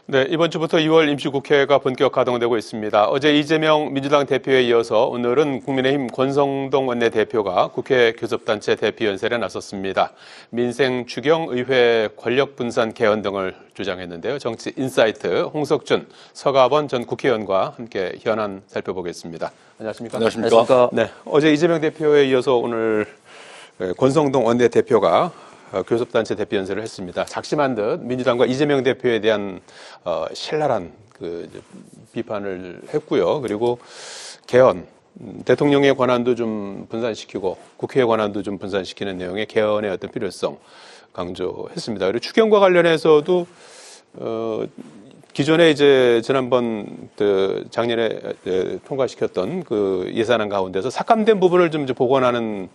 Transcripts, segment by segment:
네, 이번 주부터 2월 임시국회가 본격 가동되고 있습니다. 어제 이재명 민주당 대표에 이어서 오늘은 국민의힘 권성동 원내대표가 국회 교섭단체 대피연설에 나섰습니다. 민생 추경, 의회 권력 분산 개헌 등을 주장했는데요. 정치 인사이트 홍석준, 서가번 전 국회의원과 함께 현안 살펴보겠습니다. 안녕하십니까? 안녕하십니까? 네, 어제 이재명 대표에 이어서 오늘 권성동 원내대표가 교섭단체 대피연설을 했습니다. 작심한 듯 민주당과 이재명 대표에 대한 신랄한 비판을 했고요. 그리고 개헌, 대통령의 권한도 좀 분산시키고 국회의 권한도 좀 분산시키는 내용의 개헌의 어떤 필요성 강조했습니다. 그리고 추경과 관련해서도 기존에 이제 지난번 작년에 통과시켰던 그 예산안 가운데서 삭감된 부분을 좀 이제 복원하는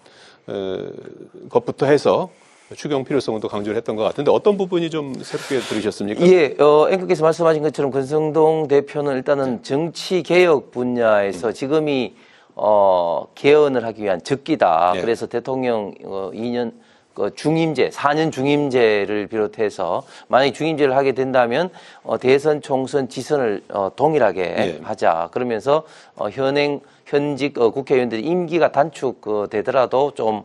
것부터 해서 추경 필요성도 강조를 했던 것 같은데 어떤 부분이 좀 새롭게 들으셨습니까? 예, 앵커께서 말씀하신 것처럼 권성동 대표는 일단은 정치 개혁 분야에서 지금이 개헌을 하기 위한 적기다. 네. 그래서 대통령 2년 중임제, 4년 중임제를 비롯해서 만약에 중임제를 하게 된다면 대선, 총선, 지선을 동일하게 하자. 그러면서 현직 국회의원들이 임기가 단축되더라도 좀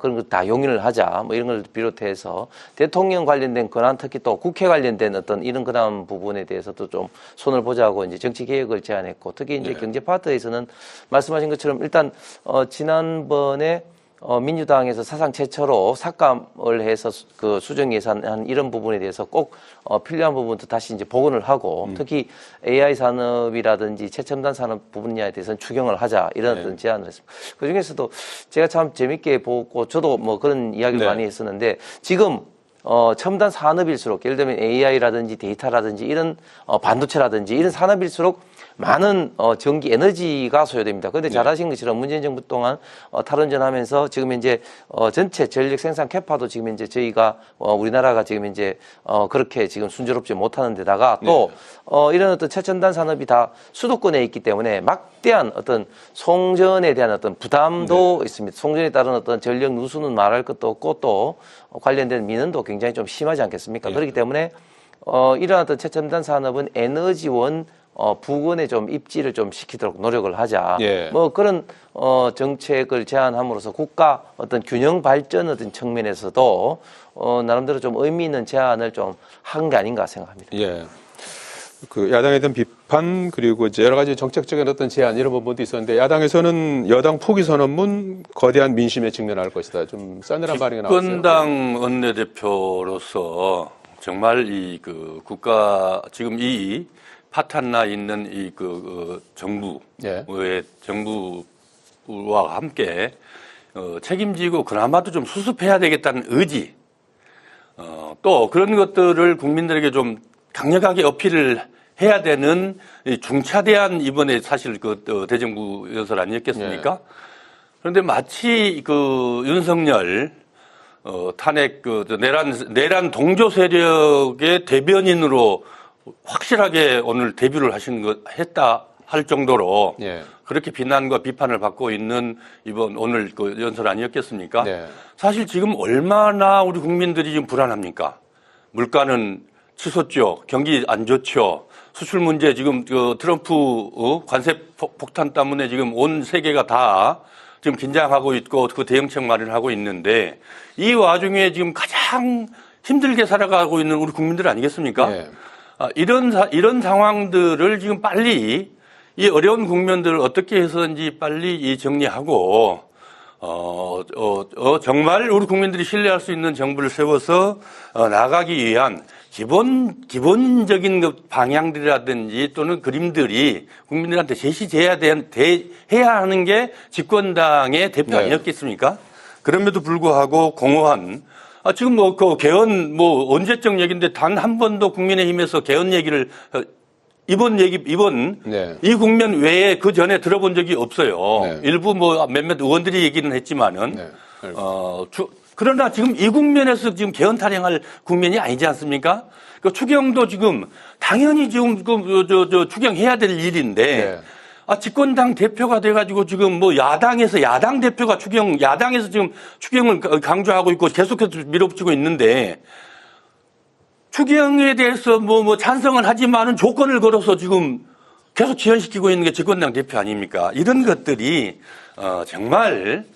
그런 거 다 용인을 하자. 뭐 이런 걸 비롯해서 대통령 관련된 권한, 특히 또 국회 관련된 어떤 이런 권한 부분에 대해서도 좀 손을 보자고 이제 정치 개혁을 제안했고, 특히 이제 경제 파트에서는 말씀하신 것처럼 일단 지난번에 민주당에서 사상 최초로 삭감을 해서 그 수정 예산한 이런 부분에 대해서 꼭 필요한 부분도 다시 이제 복원을 하고 특히 AI 산업이라든지 최첨단 산업 분야에 대해서는 추경을 하자 이런 어떤 제안을 했습니다. 그 중에서도 제가 참 재밌게 보고 저도 뭐 그런 이야기를 많이 했었는데 지금 첨단 산업일수록 예를 들면 AI라든지 데이터라든지 이런 반도체라든지 이런 산업일수록 많은 전기 에너지가 소요됩니다. 그런데 잘 아신 것처럼 문재인 정부 동안 탈원전 하면서 지금 이제 전체 전력 생산 캐파도 지금 이제 저희가 우리나라가 지금 이제 그렇게 지금 순조롭지 못하는 데다가 또 이런 어떤 최첨단 산업이 다 수도권에 있기 때문에 막대한 어떤 송전에 대한 어떤 부담도 있습니다. 송전에 따른 어떤 전력 누수는 말할 것도 없고 또 관련된 민원도 굉장히 좀 심하지 않겠습니까? 그렇기 때문에 이러한 어떤 최첨단 산업은 에너지원 부근에 좀 입지를 좀 시키도록 노력을 하자. 뭐 그런 정책을 제안함으로써 국가 어떤 균형 발전 어떤 측면에서도 나름대로 좀 의미 있는 제안을 좀 한 게 아닌가 생각합니다. 예. 그 야당에 대한 비판 그리고 이제 여러 가지 정책적인 어떤 제안 이런 부분도 있었는데 야당에서는 여당 포기 선언문 거대한 민심에 직면할 것이다. 좀 싸늘한 발언이 나왔어요. 집권당 원내대표로서 정말 이 그 국가 지금 이 파탄나 있는 이 정부의 정부와 함께 책임지고 그나마도 좀 수습해야 되겠다는 의지, 또 그런 것들을 국민들에게 좀 강력하게 어필을 해야 되는 이 중차대한 이번에 사실 대정부 연설 아니었겠습니까? 그런데 마치 윤석열 탄핵 내란 동조 세력의 대변인으로 확실하게 오늘 데뷔를 했다 할 정도로 그렇게 비난과 비판을 받고 있는 오늘 연설 아니었겠습니까? 사실 지금 얼마나 우리 국민들이 지금 불안합니까? 물가는 치솟죠. 경기 안 좋죠. 수출 문제 지금 트럼프 관세 폭탄 때문에 지금 온 세계가 다 지금 긴장하고 있고 그 대응책 마련하고 있는데 이 와중에 지금 가장 힘들게 살아가고 있는 우리 국민들 아니겠습니까? 이런 상황들을 지금 빨리 이 어려운 국면들을 어떻게 해서든지 빨리 정리하고 정말 우리 국민들이 신뢰할 수 있는 정부를 세워서 나가기 위한 기본적인 방향들이라든지 또는 그림들이 국민들한테 제시돼야 해야 하는 게 집권당의 대표 아니었겠습니까? 그럼에도 불구하고 공허한 지금 개헌 언제적 얘기인데 단 한 번도 국민의힘에서 개헌 얘기를 이 국면 외에 그 전에 들어본 적이 없어요. 일부 몇몇 의원들이 얘기는 했지만은 그러나 지금 이 국면에서 지금 개헌 탈행할 국면이 아니지 않습니까? 그 추경도 지금 당연히 지금 추경해야 될 일인데 집권당 대표가 돼가지고 지금 야당에서 야당 대표가 야당에서 지금 추경을 강조하고 있고 계속해서 밀어붙이고 있는데 추경에 대해서 뭐 찬성은 하지만은 조건을 걸어서 지금 계속 지연시키고 있는 게 집권당 대표 아닙니까? 이런 것들이 정말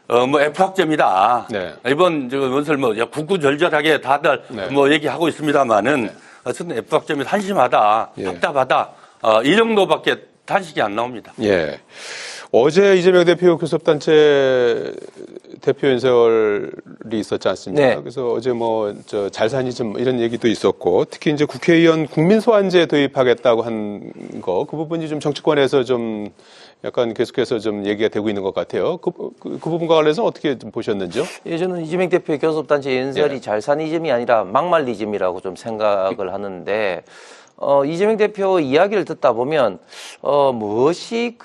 뭐 F학점이다. 네. 이번 저 원설 뭐 구구절절하게 다들 네. 뭐 얘기하고 있습니다만은 어쨌든 F학점이 한심하다, 예. 답답하다. 이 정도밖에 단식이 안 나옵니다. 예. 어제 이재명 대표 교섭단체 대표 연설이 있었지 않습니까? 네. 그래서 어제 뭐 잘사니즘 이런 얘기도 있었고, 특히 이제 국회의원 국민소환제 도입하겠다고 한 거, 그 부분이 좀 정치권에서 좀 약간 계속해서 좀 얘기가 되고 있는 것 같아요. 그 부분과 관련해서 어떻게 좀 보셨는지요? 예, 저는 이재명 대표의 교섭단체 연설이 예. 잘사니즘이 아니라 막말리즘이라고 좀 생각을 하는데, 이재명 대표 이야기를 듣다 보면, 무엇이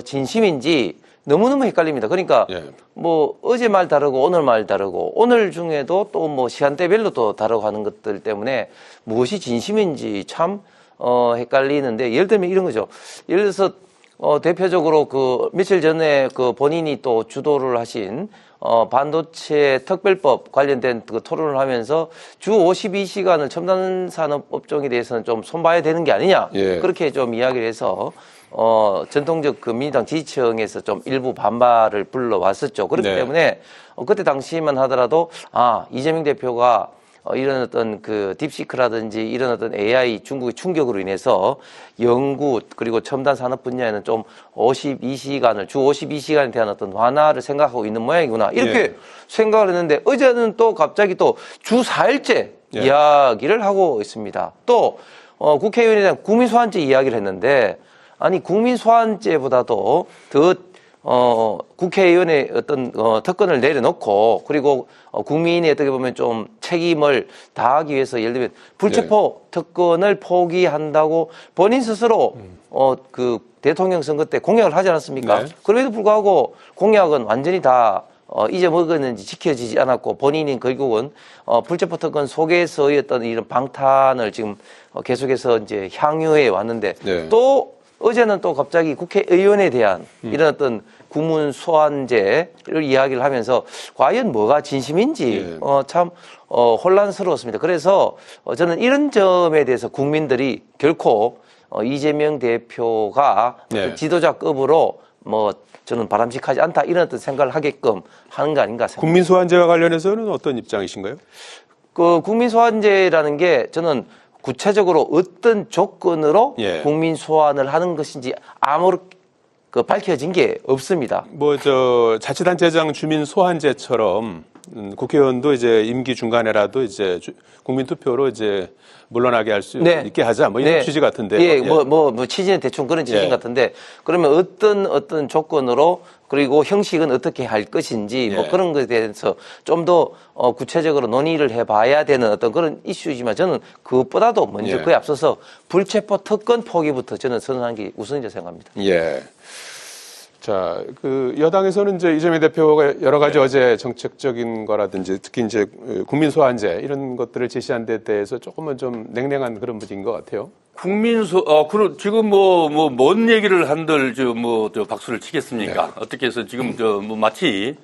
진심인지 너무너무 헷갈립니다. 그러니까, 예. 뭐, 어제 말 다르고, 오늘 말 다르고, 오늘 중에도 또 뭐 시간대별로 또 다르고 하는 것들 때문에 무엇이 진심인지 참, 헷갈리는데, 예를 들면 이런 거죠. 예를 들어서, 대표적으로 며칠 전에 본인이 또 주도를 하신 반도체 특별법 관련된 토론을 하면서 주 52시간을 첨단 산업 업종에 대해서는 좀 손봐야 되는 게 아니냐. 예. 그렇게 좀 이야기를 해서 전통적 민주당 지지층에서 좀 일부 반발을 불러왔었죠. 그렇기 네. 때문에 그때 당시만 하더라도 이재명 대표가 이런 어떤 딥시크라든지 이런 어떤 AI 중국의 충격으로 인해서 연구 그리고 첨단 산업 분야에는 좀 52시간을 주 52시간에 대한 어떤 완화를 생각하고 있는 모양이구나 이렇게 예. 생각을 했는데 어제는 또 갑자기 또 주 4일째 예. 이야기를 하고 있습니다. 또 국회의원에 대한 국민소환제 이야기를 했는데 아니 국민소환제보다도 더 국회의원의 어떤 특권을 내려놓고 그리고 국민이 어떻게 보면 좀 책임을 다하기 위해서 예를 들면 불체포 특권을 포기한다고 본인 스스로 대통령 선거 때 공약을 하지 않았습니까? 네. 그럼에도 불구하고 공약은 완전히 다 잊어먹었는지 지켜지지 않았고 본인이 결국은 불체포 특권 속에서의 어떤 이런 방탄을 지금 계속해서 이제 향유해 왔는데 네. 또 어제는 또 갑자기 국회의원에 대한 이런 어떤 국문 소환제를 이야기를 하면서 과연 뭐가 진심인지 예. 참 혼란스러웠습니다. 그래서 저는 이런 점에 대해서 국민들이 결코 이재명 대표가 네. 지도자급으로 뭐 저는 바람직하지 않다 이런 어떤 생각을 하게끔 하는 거 아닌가 생각합니다. 국민 소환제와 관련해서는 어떤 입장이신가요? 국민 소환제라는 게 저는 구체적으로 어떤 조건으로 예. 국민 소환을 하는 것인지 아무런 밝혀진 게 없습니다. 뭐 자치단체장 주민 소환제처럼 국회의원도 이제 임기 중간에라도 이제 국민 투표로 이제 물러나게 할 수 네. 있게 하자 뭐 이런 네. 취지 같은데. 예, 뭐 취지는 대충 그런 취지 예. 같은데 그러면 어떤 조건으로 그리고 형식은 어떻게 할 것인지 뭐 예. 그런 것에 대해서 좀 더 구체적으로 논의를 해봐야 되는 어떤 그런 이슈이지만 저는 그것보다도 먼저 예. 그에 앞서서 불체포 특권 포기부터 저는 선언하는 게 우선이라고 생각합니다. 예. 자, 여당에서는 이제 이재명 대표가 여러 가지 어제 정책적인 거라든지 특히 이제 국민 소환제 이런 것들을 제시한 데 대해서 조금은 좀 냉랭한 그런 분위기인 것 같아요. 지금 뭔 얘기를 한들 박수를 치겠습니까? 네. 어떻게 해서 지금 마치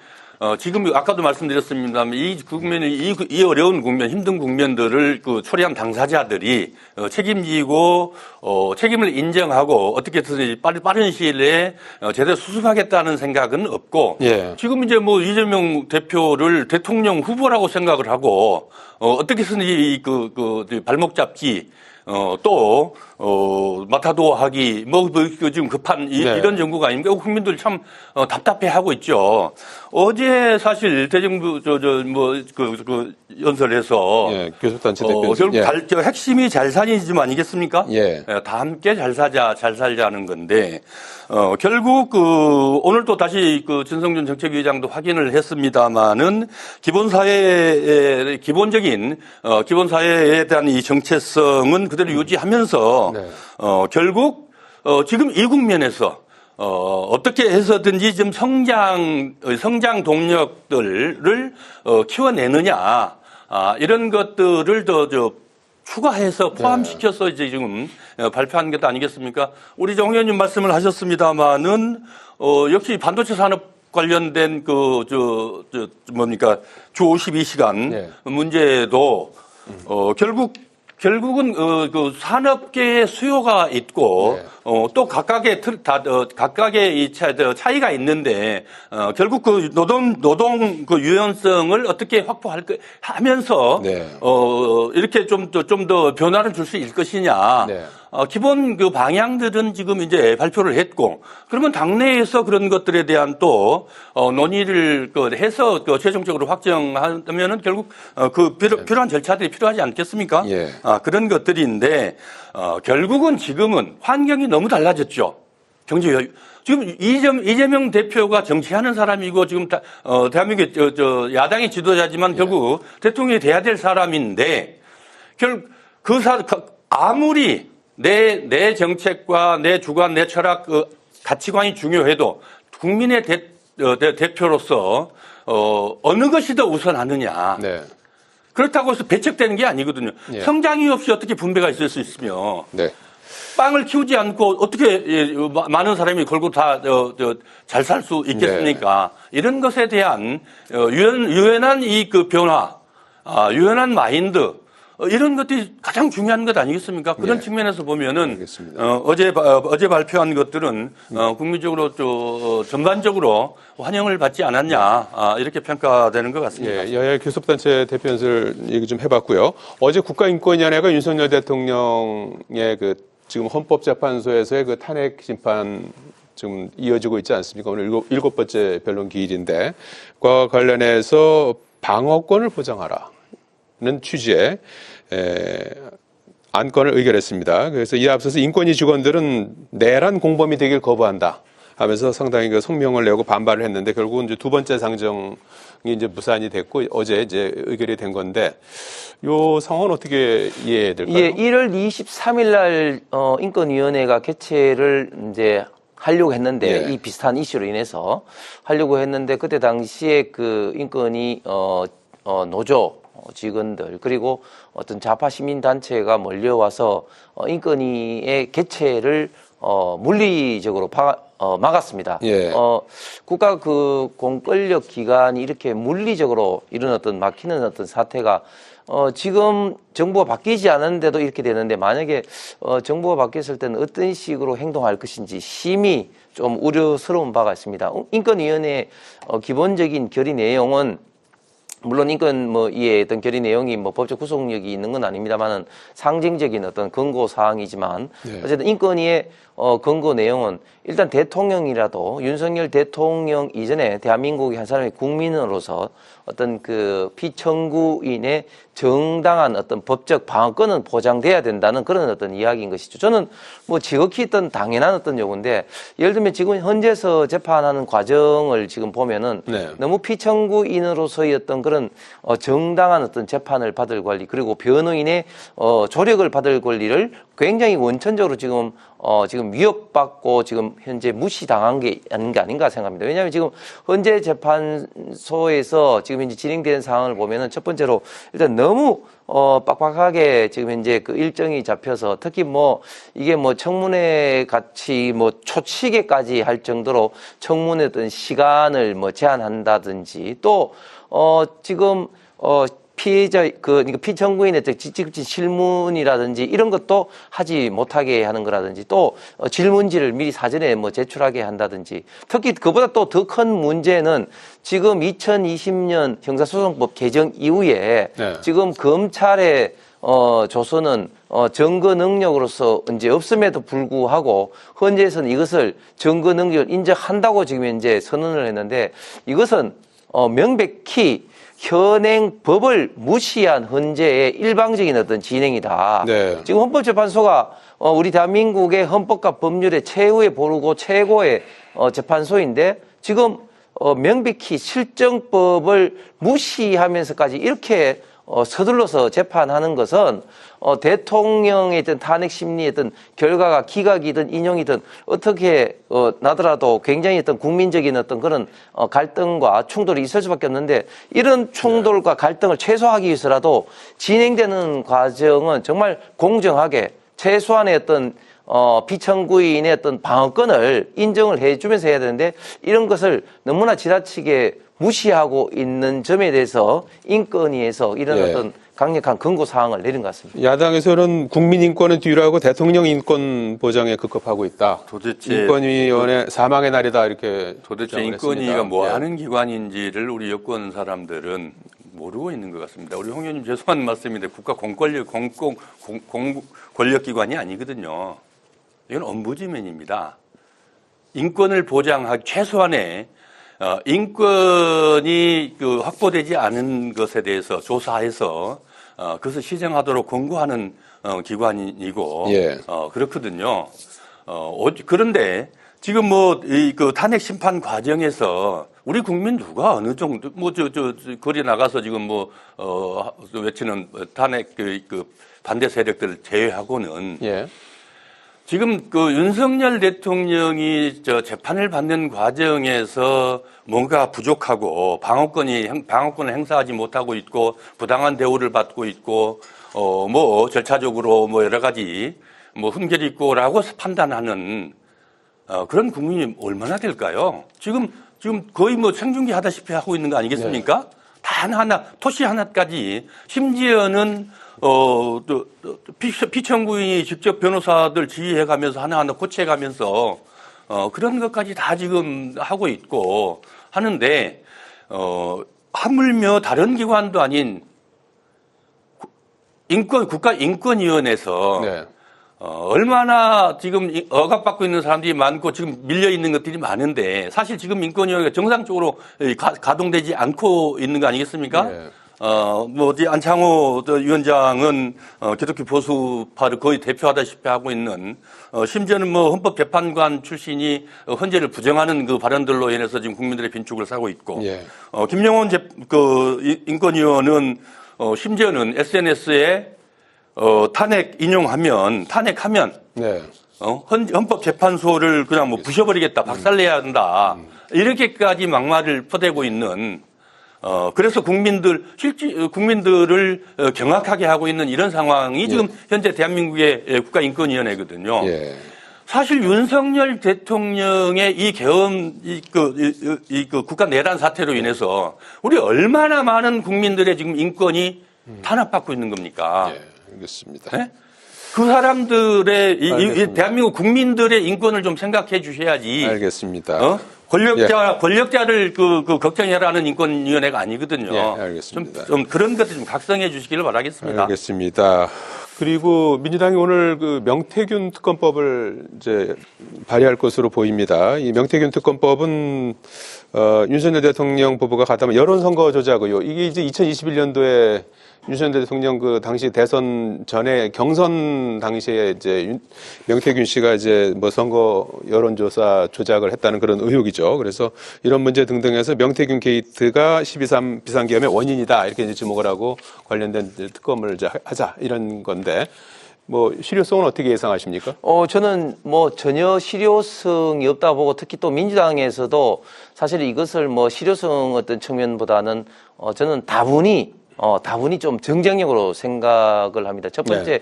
지금 아까도 말씀드렸습니다만 이 어려운 국면, 힘든 국면들을 초래한 당사자들이 책임지고 책임을 인정하고 어떻게 해서 빠른 시일 내에 제대로 수습하겠다는 생각은 없고 예. 지금 이제 이재명 대표를 대통령 후보라고 생각을 하고 어떻게 해서는 발목 잡기 또 마타도어 하기 지금 급한 네. 이런 정부가 아닙니까? 국민들 참 답답해하고 있죠. 어제 사실 대정부 연설에서 예, 교섭단체 대표. 결국 핵심이 잘사니즘 아니겠습니까? 예. 다 함께 잘 살자는 건데 결국 오늘 또 다시 전성준 정책위의장도 확인을 했습니다마는 기본적인 사회에 대한 이 정체성은 그대로 유지하면서 네. 결국 지금 이 국면에서 어떻게 해서든지 좀 성장 동력들을 키워내느냐 이런 것들을 더 추가해서 포함시켜서 이제 지금 발표한 것 아니겠습니까? 우리 정 의원님 말씀을 하셨습니다마는 역시 반도체 산업 관련된 뭡니까 주 52시간 예. 문제도 결국은 그 산업계의 수요가 있고 네. 또 각각의 각각의 이 차이가 있는데 결국 그 노동 그 유연성을 어떻게 확보할 하면서 네. 이렇게 좀 더 변화를 줄 수 있을 것이냐. 네. 기본 그 방향들은 지금 이제 발표를 했고, 그러면 당내에서 그런 것들에 대한 또 논의를 해서 최종적으로 확정하면은 결국 필요한 절차들이 필요하지 않겠습니까? 예. 그런 것들인데 결국은 지금은 환경이 너무 달라졌죠. 지금 이재명 대표가 정치하는 사람이고 지금 대한민국 야당의 지도자지만 결국 대통령이 돼야 될 사람인데 아무리 내 정책과 내 주관, 내 철학, 가치관이 중요해도 국민의 대표로서 어느 것이 더 우선하느냐. 네. 그렇다고 해서 배척되는 게 아니거든요. 예. 성장이 없이 어떻게 분배가 있을 수 있으며 네. 빵을 키우지 않고 어떻게 많은 사람이 결국 다 잘 살 수 있겠습니까? 이런 것에 대한 유연한 그 변화, 유연한 마인드, 이런 것들이 가장 중요한 것 아니겠습니까? 그런 네. 측면에서 보면은 알겠습니다. 어제 발표한 것들은 국민적으로 전반적으로 환영을 받지 않았냐 이렇게 평가되는 것 같습니다. 예, 여야 교섭단체 대표 연설 얘기 좀 해봤고요. 어제 국가인권위원회가 윤석열 대통령의 그 지금 헌법재판소에서의 그 탄핵 심판 지금 이어지고 있지 않습니까? 오늘 일곱 번째 변론 기일인데, 그와 관련해서 방어권을 보장하라는 취지의 안건을 의결했습니다. 그래서 이에 앞서서 인권위 직원들은 내란 공범이 되길 거부한다 하면서 상당히 그 성명을 내고 반발을 했는데, 결국은 이제 두 번째 상정이 이제 무산이 됐고 어제 이제 의결이 된 건데, 요 상황은 어떻게 이해될까요? 예, 1월 23일 날 인권위원회가 개최를 이제 하려고 했는데, 예. 이 비슷한 이슈로 인해서 하려고 했는데, 그때 당시에 그 인권위 노조 직원들 그리고 어떤 좌파 시민 단체가 몰려와서 인권위의 개최를 물리적으로 막았습니다. 예. 국가 그 공권력 기관이 이렇게 물리적으로 이런 어떤 막히는 어떤 사태가 지금 정부가 바뀌지 않았는데도 이렇게 되는데, 만약에 정부가 바뀌었을 때는 어떤 식으로 행동할 것인지 심히 좀 우려스러운 바가 있습니다. 인권위원회 기본적인 결의 내용은 물론 인권위의 어떤 결의 내용이 법적 구속력이 있는 건 아닙니다만은 상징적인 어떤 근거 사항이지만, 네. 어쨌든 인권위의 근거 내용은 일단 대통령이라도 윤석열 대통령 이전에 대한민국의 한 사람의 국민으로서 어떤 그 피청구인의 정당한 어떤 법적 방어권은 보장돼야 된다는 그런 어떤 이야기인 것이죠. 저는 뭐 지극히 어떤 당연한 어떤 요구인데, 예를 들면 지금 현재서 재판하는 과정을 지금 보면은 네. 너무 피청구인으로서의 어떤 그런 정당한 어떤 재판을 받을 권리, 그리고 변호인의 조력을 받을 권리를 굉장히 원천적으로 지금 위협받고 지금 현재 무시당한 게 아닌가 생각합니다. 왜냐하면 지금 현재 재판소에서 지금 현재 진행되는 상황을 보면은 첫 번째로 일단 너무 빡빡하게 지금 현재 그 일정이 잡혀서, 특히 뭐 이게 뭐 청문회 같이 뭐 초치게까지 할 정도로 청문회 어떤 시간을 뭐 제한한다든지, 또 지금 피해자 그러니까 피청구인의 직접적인 실문이라든지 이런 것도 하지 못하게 하는 거라든지, 또 질문지를 미리 사전에 뭐 제출하게 한다든지, 특히 그보다 또 더 큰 문제는 지금 2020년 형사소송법 개정 이후에 네. 지금 검찰의 조서는 증거 능력으로서 이제 없음에도 불구하고 헌재에서는 이것을 증거 능력을 인정한다고 지금 현재 선언을 했는데, 이것은 명백히 현행 법을 무시한 헌재의 일방적인 어떤 진행이다. 네. 지금 헌법재판소가 우리 대한민국의 헌법과 법률의 최후의 보루고 최고의 재판소인데, 지금 명백히 실정법을 무시하면서까지 이렇게 서둘러서 재판하는 것은 대통령의 어떤 탄핵 심리의 어떤 결과가 기각이든 인용이든 어떻게 나더라도 굉장히 어떤 국민적인 어떤 그런 갈등과 충돌이 있을 수밖에 없는데, 이런 충돌과 갈등을 최소화하기 위해서라도 진행되는 과정은 정말 공정하게 최소한의 어떤 피청구인의 어떤 방어권을 인정을 해주면서 해야 되는데 이런 것을 너무나 지나치게 무시하고 있는 점에 대해서 인권위에서 이런 예. 어떤 강력한 권고 사항을 내린 것 같습니다. 야당에서는 국민 인권은 뒤로하고 대통령 인권 보장에 급급하고 있다. 도대체 인권위원회 사망의 날이다 이렇게 도대체 주장을 인권위가 했습니다. 뭐 예. 하는 기관인지를 우리 여권 사람들은 모르고 있는 것 같습니다. 우리 홍 의원님 죄송한 말씀인데 국가 권력기관이 아니거든요. 이건 엄부지맨입니다. 인권을 보장하기 최소한의 인권이 확보되지 않은 것에 대해서 조사해서 그것을 시정하도록 권고하는 기관이고 예. 그렇거든요. 그런데 지금 탄핵 심판 과정에서 우리 국민 누가 어느 정도 거리 나가서 지금 외치는 탄핵 반대 세력들을 제외하고는 예. 지금 윤석열 대통령이 재판을 받는 과정에서 뭔가 부족하고 방어권을 행사하지 못하고 있고 부당한 대우를 받고 있고 절차적으로 여러 가지 흠결이 있고라고 판단하는 그런 국민이 얼마나 될까요? 지금 거의 생중계 하다시피 하고 있는 거 아니겠습니까? 네. 다 하나하나 토시 하나까지 심지어는 피청구인이 직접 변호사들 지휘해가면서 하나하나 고쳐가면서 그런 것까지 다 지금 하고 있고 하는데 하물며 다른 기관도 아닌 국가인권위원회에서 네. 얼마나 지금 억압받고 있는 사람들이 많고 지금 밀려 있는 것들이 많은데 사실 지금 인권위원회가 정상적으로 가동되지 않고 있는 거 아니겠습니까? 네. 안창호 위원장은 기독교 보수파를 거의 대표하다시피 하고 있는 심지어는 헌법재판관 출신이 헌재를 부정하는 그 발언들로 인해서 지금 국민들의 빈축을 사고 있고 예. 김영원 인권위원은 심지어는 SNS에 탄핵하면 네. 헌법재판소를 그냥 부셔버리겠다, 박살내야 한다. 이렇게까지 막말을 퍼대고 있는, 그래서 국민들을 경악하게 하고 있는 이런 상황이 지금 현재 대한민국의 국가인권위원회거든요. 예. 사실 윤석열 대통령의 이 국가 내란 사태로 인해서 우리 얼마나 많은 국민들의 지금 인권이 탄압받고 있는 겁니까? 예. 알겠습니다. 네? 그 사람들의 대한민국 국민들의 인권을 좀 생각해 주셔야지. 알겠습니다. 권력자를 걱정해라는 인권위원회가 아니거든요. 예, 알겠습니다. 좀 그런 것들 좀 각성해 주시기를 바라겠습니다. 알겠습니다. 그리고 민주당이 오늘 명태균 특검법을 이제 발의할 것으로 보입니다. 이 명태균 특검법은 윤석열 대통령 부부가 가담한 여론선거 조작 의혹, 이게 이제 2021년도에 윤석열 대통령 당시 대선 전에 경선 당시에 이제 명태균 씨가 이제 선거 여론조사 조작을 했다는 그런 의혹이죠. 그래서 이런 문제 등등해서 명태균 게이트가 12.3 비상계엄의 원인이다 이렇게 이제 지목을 하고 관련된 특검을 이제 하자 이런 건데 실효성은 어떻게 예상하십니까? 저는 전혀 실효성이 없다고 보고 특히 또 민주당에서도 사실 이것을 실효성 어떤 측면보다는 저는 다분히 좀 정쟁력으로 생각을 합니다. 첫 번째,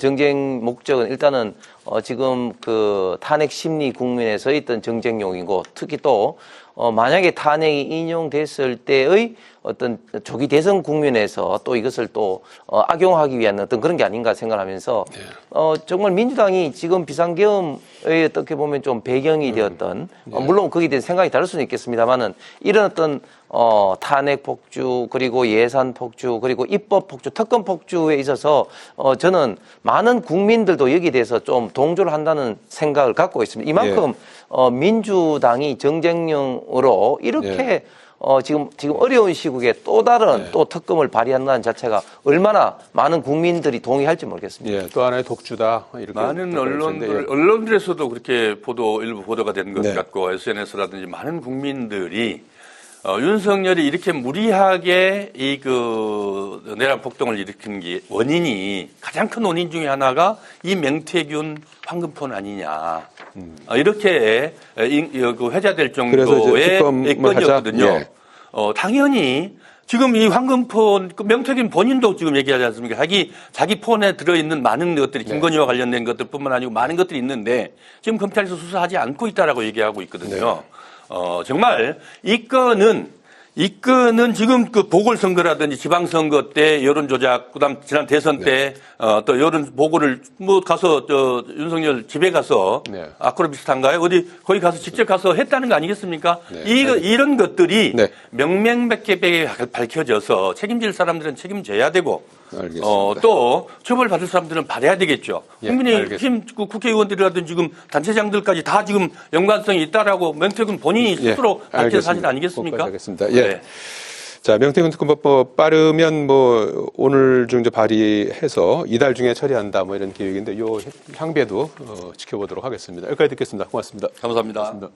정쟁 목적은 일단은, 지금 탄핵 심리 국면에서 있던 정쟁용이고, 특히 또, 만약에 탄핵이 인용됐을 때의 어떤 조기 대선 국면에서 또 이것을 또, 악용하기 위한 어떤 그런 게 아닌가 생각하면서, 정말 민주당이 지금 비상계엄에 어떻게 보면 좀 배경이 되었던, 물론 거기에 대해서 생각이 다를 수는 있겠습니다만은, 이런 어떤 탄핵 폭주, 그리고 예산 폭주, 그리고 입법 폭주, 특검 폭주에 있어서 저는 많은 국민들도 여기에 대해서 좀 동조를 한다는 생각을 갖고 있습니다. 이만큼 민주당이 정쟁용으로 이렇게 지금 어려운 시국에 또 다른 또 특검을 발의한다는 자체가 얼마나 많은 국민들이 동의할지 모르겠습니다. 예, 또 하나의 독주다. 이렇게 많은 언론들에서도 그렇게 일부 보도가 된 것 같고 SNS라든지 많은 국민들이 윤석열이 이렇게 무리하게 내란 폭동을 일으킨 게 가장 큰 원인 중에 하나가 이 명태균 황금폰 아니냐. 이렇게 회자될 정도의 건이었거든요. 당연히 지금 이 황금폰, 그 명태균 본인도 지금 얘기하지 않습니까? 자기 폰에 들어있는 많은 것들이 김건희와 관련된 것들뿐만 아니고 많은 것들이 있는데 지금 검찰에서 수사하지 않고 있다라고 얘기하고 있거든요. 정말 이 건은 지금 그 보궐선거라든지 지방선거 때 여론조작, 그다음 지난 대선 때 또 여론 보고를 뭐 가서 윤석열 집에 가서 아크로 비슷한가요? 어디 거기 가서 직접 가서 했다는 거 아니겠습니까? 이런 것들이 명명백백하게 밝혀져서 책임질 사람들은 책임져야 되고 또 처벌받을 사람들은 받아야 되겠죠. 국민의힘 국회의원들이라든지 지금 단체장들까지 다 지금 연관성이 있다라고 명태균 본인이 스스로 밝힌 사실 아니겠습니까? 알겠습니다. 예. 자, 명태균 특검법 빠르면 뭐 오늘 중 이제 발의해서 이달 중에 처리한다 뭐 이런 계획인데 요 향배도 지켜보도록 하겠습니다. 여기까지 듣겠습니다. 고맙습니다. 감사합니다.